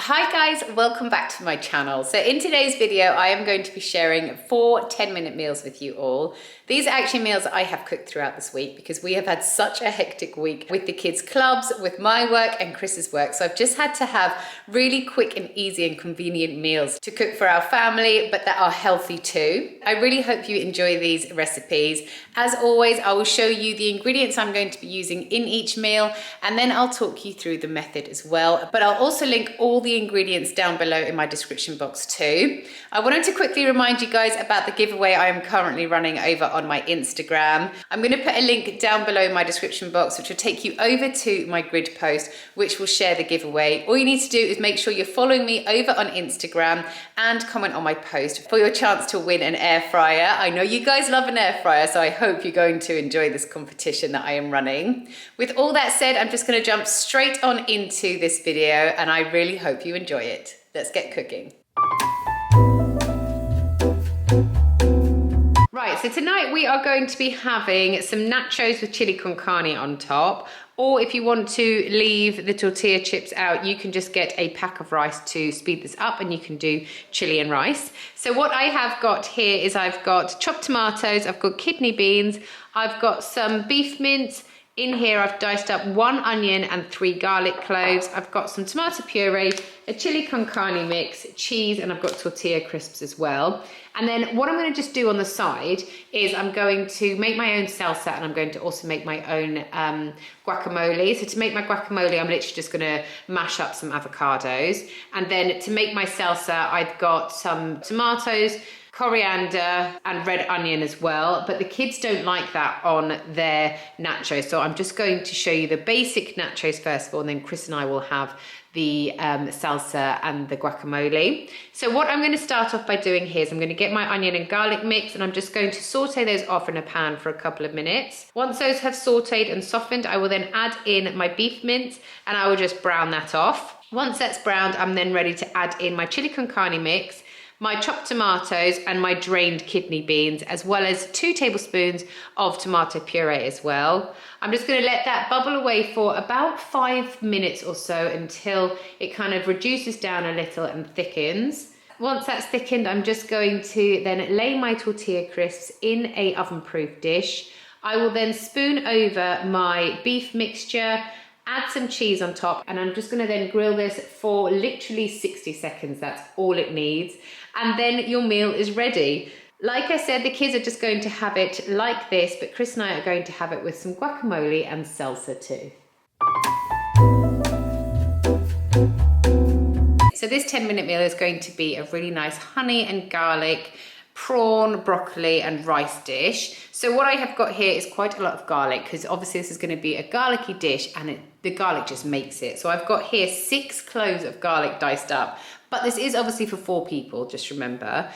Hi guys, welcome back to my channel. So in today's video, I am going to be sharing 4 10-minute meals with you all. These are actually meals that I have cooked throughout this week because we have had such a hectic week with the kids' clubs, with my work and Chris's work. So I've just had to have really quick and easy and convenient meals to cook for our family, but that are healthy too. I really hope you enjoy these recipes. As always, I will show you the ingredients I'm going to be using in each meal, and then I'll talk you through the method as well. But I'll also link all the ingredients down below in my description box too. I wanted to quickly remind you guys about the giveaway I am currently running over on my Instagram. I'm going to put a link down below in my description box which will take you over to my grid post which will share the giveaway. All you need to do is make sure you're following me over on Instagram and comment on my post for your chance to win an air fryer. I know you guys love an air fryer, so I hope you're going to enjoy this competition that I am running. With all that said, I'm just going to jump straight on into this video and I really hope you enjoy it. Let's get cooking. Right, so tonight we are going to be having some nachos with chili con carne on top. Or if you want to leave the tortilla chips out, you can just get a pack of rice to speed this up and you can do chili and rice. So what I have got here is I've got chopped tomatoes, I've got kidney beans, I've got some beef mince. In here I've diced up 1 onion and 3 garlic cloves. I've got some tomato puree, a chili con carne mix, cheese, and I've got tortilla crisps as well. And then what I'm going to just do on the side is I'm going to make my own salsa and I'm going to also make my own guacamole. So to make my guacamole, I'm literally just going to mash up some avocados. And then to make my salsa, I've got some tomatoes, coriander and red onion as well, but the kids don't like that on their nachos, so I'm just going to show you the basic nachos first of all, and then Chris and I will have the salsa and the guacamole. So what I'm going to start off by doing here is I'm going to get my onion and garlic mix and I'm just going to saute those off in a pan for a couple of minutes. Once those have sauteed and softened, I will then add in my beef mince and I will just brown that off. Once that's browned, I'm then ready to add in my chili con carne mix, my chopped tomatoes and my drained kidney beans, as well as 2 tablespoons of tomato puree as well. I'm just going to let that bubble away for about 5 minutes or so until it kind of reduces down a little and thickens. Once that's thickened, I'm just going to then lay my tortilla crisps in a oven-proof dish. I will then spoon over my beef mixture, add some cheese on top, and I'm just going to then grill this for literally 60 seconds. That's all it needs. And then your meal is ready. Like I said, the kids are just going to have it like this, but Chris and I are going to have it with some guacamole and salsa too. So this 10-minute meal is going to be a really nice honey and garlic, prawn, broccoli and rice dish. So what I have got here is quite a lot of garlic because obviously this is going to be a garlicky dish and the garlic just makes it. So I've got here 6 cloves of garlic diced up, but this is obviously for 4 people, just remember.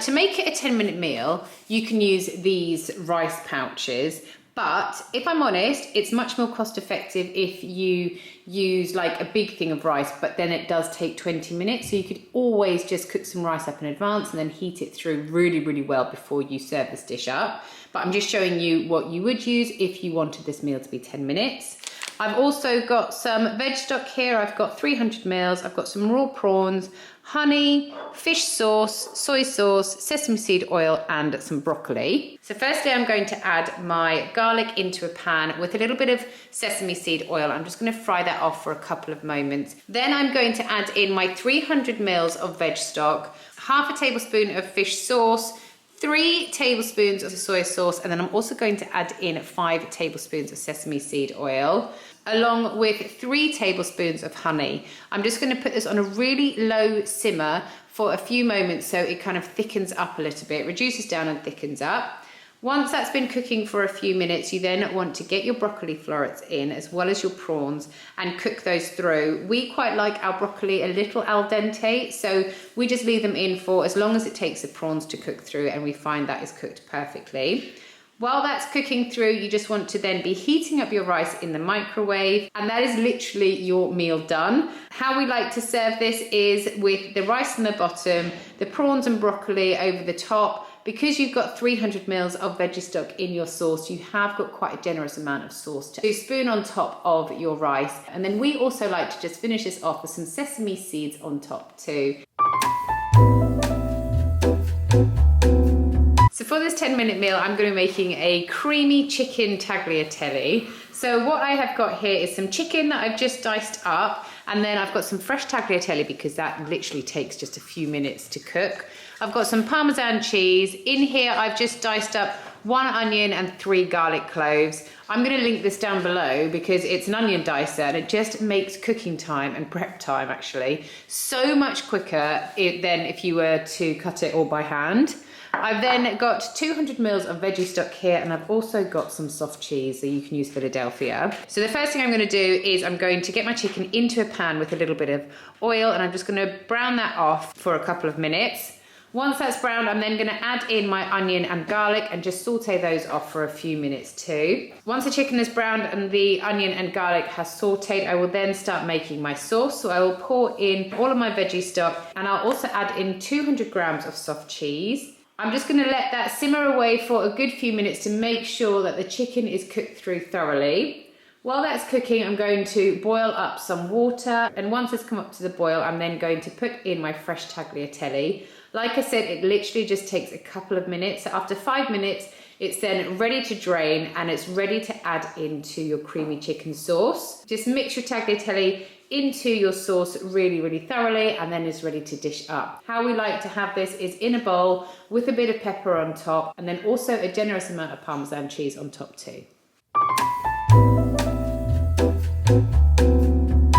To make it a 10-minute meal, you can use these rice pouches. But if I'm honest, it's much more cost effective if you use like a big thing of rice, but then it does take 20 minutes. So you could always just cook some rice up in advance and then heat it through really, really well before you serve this dish up. But I'm just showing you what you would use if you wanted this meal to be 10 minutes. I've also got some veg stock here. I've got 300 mils. I've got some raw prawns, honey, fish sauce, soy sauce, sesame seed oil, and some broccoli. So firstly, I'm going to add my garlic into a pan with a little bit of sesame seed oil. I'm just going to fry that off for a couple of moments. Then I'm going to add in my 300 mils of veg stock, half a tablespoon of fish sauce, 3 tablespoons of soy sauce, and then I'm also going to add in 5 tablespoons of sesame seed oil, along with 3 tablespoons of honey. I'm just going to put this on a really low simmer for a few moments so it kind of thickens up a little bit, reduces down and thickens up. Once that's been cooking for a few minutes, you then want to get your broccoli florets in as well as your prawns and cook those through. We quite like our broccoli a little al dente, so we just leave them in for as long as it takes the prawns to cook through, and we find that is cooked perfectly. While that's cooking through, you just want to then be heating up your rice in the microwave, and that is literally your meal done. How we like to serve this is with the rice on the bottom, the prawns and broccoli over the top, because you've got 300 mils of veggie stock in your sauce, you have got quite a generous amount of sauce to spoon on top of your rice. And then we also like to just finish this off with some sesame seeds on top too. So for this 10-minute meal, I'm going to be making a creamy chicken tagliatelle. So what I have got here is some chicken that I've just diced up, and then I've got some fresh tagliatelle because that literally takes just a few minutes to cook. I've got some Parmesan cheese. In here, I've just diced up 1 onion and 3 garlic cloves. I'm going to link this down below because it's an onion dicer and it just makes cooking time and prep time actually so much quicker than if you were to cut it all by hand. I've then got 200 mils of veggie stock here, and I've also got some soft cheese, so you can use Philadelphia. So the first thing I'm going to do is I'm going to get my chicken into a pan with a little bit of oil, and I'm just going to brown that off for a couple of minutes. Once that's browned, I'm then going to add in my onion and garlic and just saute those off for a few minutes too. Once the chicken is browned and the onion and garlic has sauteed, I will then start making my sauce. So I will pour in all of my veggie stock, and I'll also add in 200 grams of soft cheese. I'm just going to let that simmer away for a good few minutes to make sure that the chicken is cooked through thoroughly. While that's cooking, I'm going to boil up some water, and once it's come up to the boil, I'm then going to put in my fresh tagliatelle. Like I said, it literally just takes a couple of minutes. So after 5 minutes, it's then ready to drain and it's ready to add into your creamy chicken sauce. Just mix your tagliatelle into your sauce really thoroughly, and then it's ready to dish up. How we like to have this is in a bowl with a bit of pepper on top, and then also a generous amount of Parmesan cheese on top too.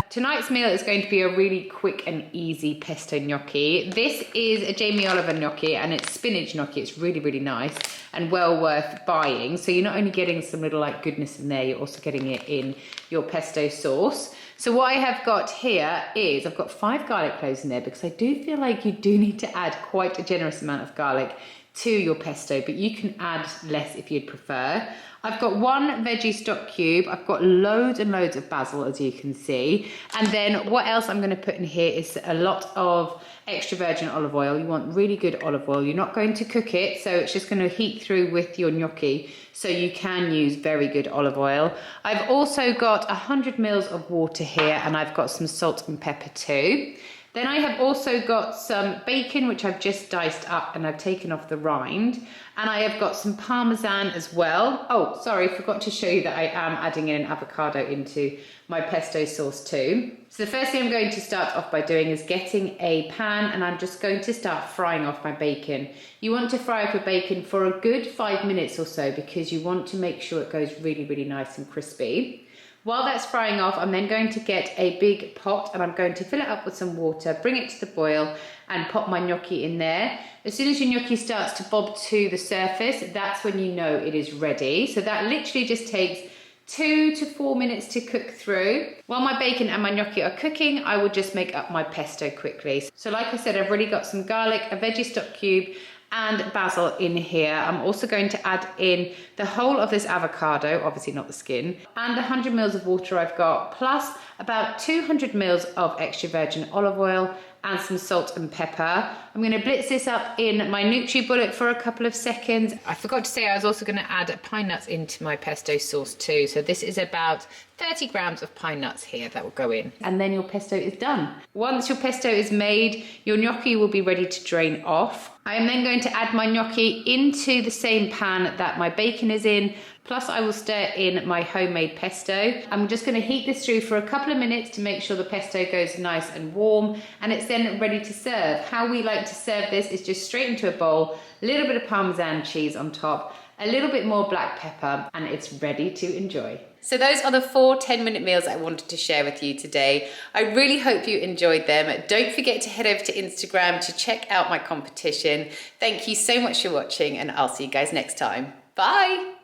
Tonight's meal is going to be a really quick and easy pesto gnocchi. This is a Jamie Oliver gnocchi and it's spinach gnocchi. It's really nice and well worth buying. So you're not only getting some little like goodness in there, you're also getting it in your pesto sauce. So what I have got here is I've got 5 garlic cloves in there because I do feel like you do need to add quite a generous amount of garlic to your pesto, but you can add less if you'd prefer. I've got 1 veggie stock cube. I've got loads and loads of basil, as you can see. And then what else I'm going to put in here is a lot of extra virgin olive oil. You want really good olive oil. You're not going to cook it, so it's just going to heat through with your gnocchi, so you can use very good olive oil. I've also got 100 mils of water here, and I've got some salt and pepper too. Then I have also got some bacon, which I've just diced up and I've taken off the rind. And I have got some Parmesan as well. Oh, sorry, forgot to show you that I am adding in an avocado into my pesto sauce too. So the first thing I'm going to start off by doing is getting a pan, and I'm just going to start frying off my bacon. You want to fry off your bacon for a good 5 minutes or so because you want to make sure it goes really nice and crispy. While that's frying off, I'm then going to get a big pot and I'm going to fill it up with some water, bring it to the boil and pop my gnocchi in there. As soon as your gnocchi starts to bob to the surface, that's when you know it is ready. So that literally just takes 2 to 4 minutes to cook through. While my bacon and my gnocchi are cooking, I will just make up my pesto quickly. So like I said, I've already got some garlic, a veggie stock cube, and basil in here. I'm also going to add in the whole of this avocado, obviously not the skin, and 100 mils of water I've got, plus about 200 mils of extra virgin olive oil and some salt and pepper. I'm going to blitz this up in my NACHOS bullet for a couple of seconds. I forgot to say I was also going to add pine nuts into my pesto sauce too. So this is about 30 grams of pine nuts here that will go in. And then your pesto is done. Once your pesto is made, your gnocchi will be ready to drain off. I am then going to add my gnocchi into the same pan that my bacon is in, plus I will stir in my homemade pesto. I'm just going to heat this through for a couple of minutes to make sure the pesto goes nice and warm, and it's then ready to serve. How we like to serve this is just straight into a bowl, a little bit of Parmesan cheese on top, a little bit more black pepper, and it's ready to enjoy. So those are the 4 10-minute meals I wanted to share with you today. I really hope you enjoyed them. Don't forget to head over to Instagram to check out my competition. Thank you so much for watching, and I'll see you guys next time. Bye.